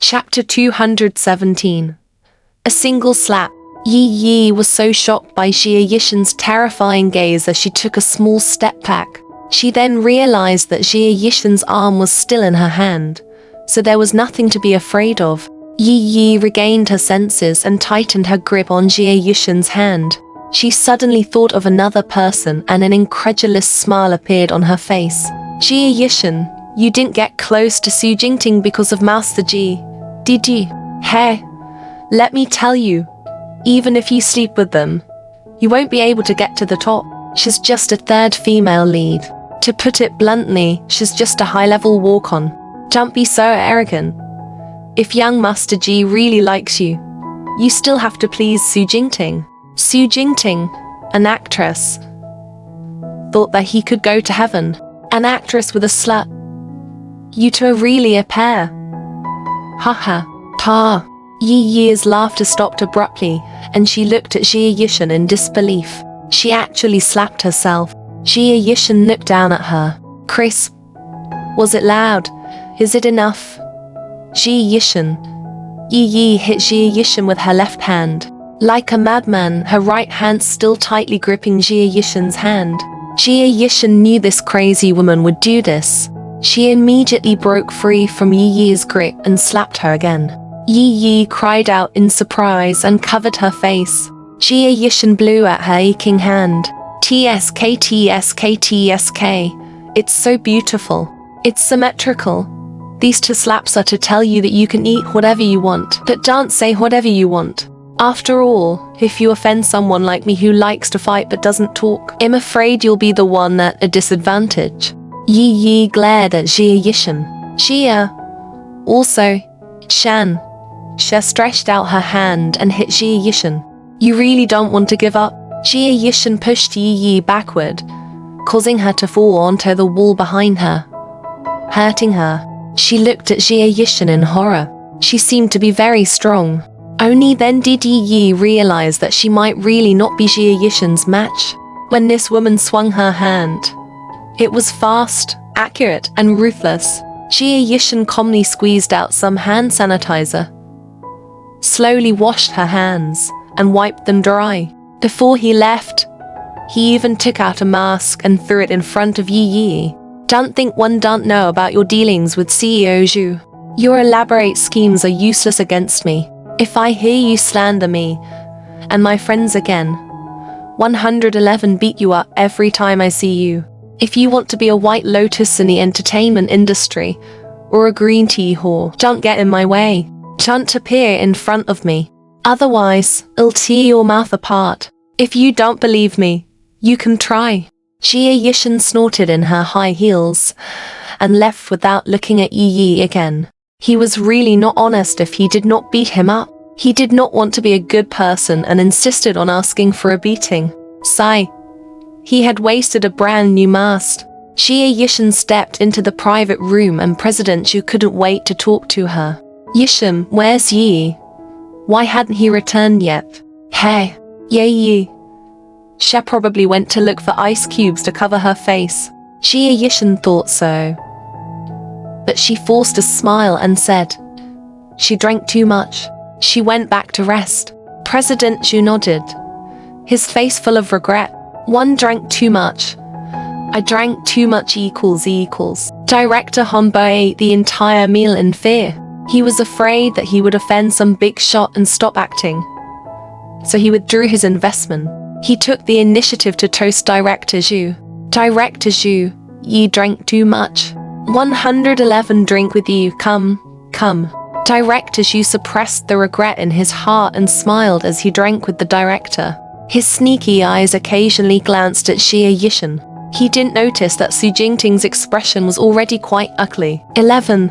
Chapter 217. A single slap. Yi Yi was so shocked by Xie Yishen's terrifying gaze as she took a small step back. She then realized that Xie Yishen's arm was still in her hand, so there was nothing to be afraid of. Yi Yi regained her senses and tightened her grip on Xie Yishen's hand. She suddenly thought of another person and an incredulous smile appeared on her face. Xie Yishen, you didn't get close to Su Jingting because of Master Ji, did you? Hey, let me tell you, even if you sleep with them, you won't be able to get to the top. She's just a third female lead. To put it bluntly, she's just a high-level walk-on. Don't be so arrogant. If young Master Ji really likes you, you still have to please Su Jingting. Su Jingting, an actress, thought that he could go to heaven. An actress with a slut. You two are really a pair. Haha. Pa. Yi Yi's laughter stopped abruptly, and she looked at Xie Yishen in disbelief. She actually slapped herself. Xie Yishen looked down at her. Crisp. Was it loud? Is it enough? Xie Yishen. Yi Yi hit Xie Yishen with her left hand. Like a madman, her right hand still tightly gripping Xie Yishen's hand. Xie Yishen knew this crazy woman would do this. She immediately broke free from Yi Yi's grip and slapped her again. Yi Yi cried out in surprise and covered her face. Xie Yishen blew at her aching hand. TSK, TSK, TSK. It's so beautiful. It's symmetrical. These two slaps are to tell you that you can eat whatever you want, but don't say whatever you want. After all, if you offend someone like me who likes to fight but doesn't talk, I'm afraid you'll be the one at a disadvantage. Yi Yi glared at Xie Yishen. Xia. Also, Shan. Xia stretched out her hand and hit Xie Yishen. You really don't want to give up? Xie Yishen pushed Yi Yi backward, causing her to fall onto the wall behind her, hurting her. She looked at Xie Yishen in horror. She seemed to be very strong. Only then did Yi Yi realize that she might really not be Xie Yishen's match. When this woman swung her hand, it was fast, accurate, and ruthless. Xie Yishen calmly squeezed out some hand sanitizer, slowly washed her hands, and wiped them dry. Before he left, he even took out a mask and threw it in front of Yi Yi. Don't think one don't know about your dealings with CEO Zhu. Your elaborate schemes are useless against me. If I hear you slander me and my friends again, 111 beat you up every time I see you. If you want to be a white lotus in the entertainment industry, or a green tea whore, don't get in my way. Don't appear in front of me. Otherwise, I'll tear your mouth apart. If you don't believe me, you can try. Xie Yishen snorted in her high heels and left without looking at Yi Yi again. He was really not honest if he did not beat him up. He did not want to be a good person and insisted on asking for a beating. Sigh. He had wasted a brand new mask. Xie Yishen stepped into the private room and President Zhu couldn't wait to talk to her. Yishen, where's Yi? Why hadn't he returned yet? Hey, Yi. Xia probably went to look for ice cubes to cover her face. Xie Yishen thought so, but she forced a smile and said, she drank too much. She went back to rest. President Zhu nodded, his face full of regret. One drank too much. I drank too much equals. Director Honbo ate the entire meal in fear. He was afraid that he would offend some big shot and stop acting, so he withdrew his investment. He took the initiative to toast Director Zhu. Director Zhu, you drank too much. 111 drink with you, come. Director Zhu suppressed the regret in his heart and smiled as he drank with the director. His sneaky eyes occasionally glanced at Xie Yishen. He didn't notice that Su Jingting's expression was already quite ugly. 11.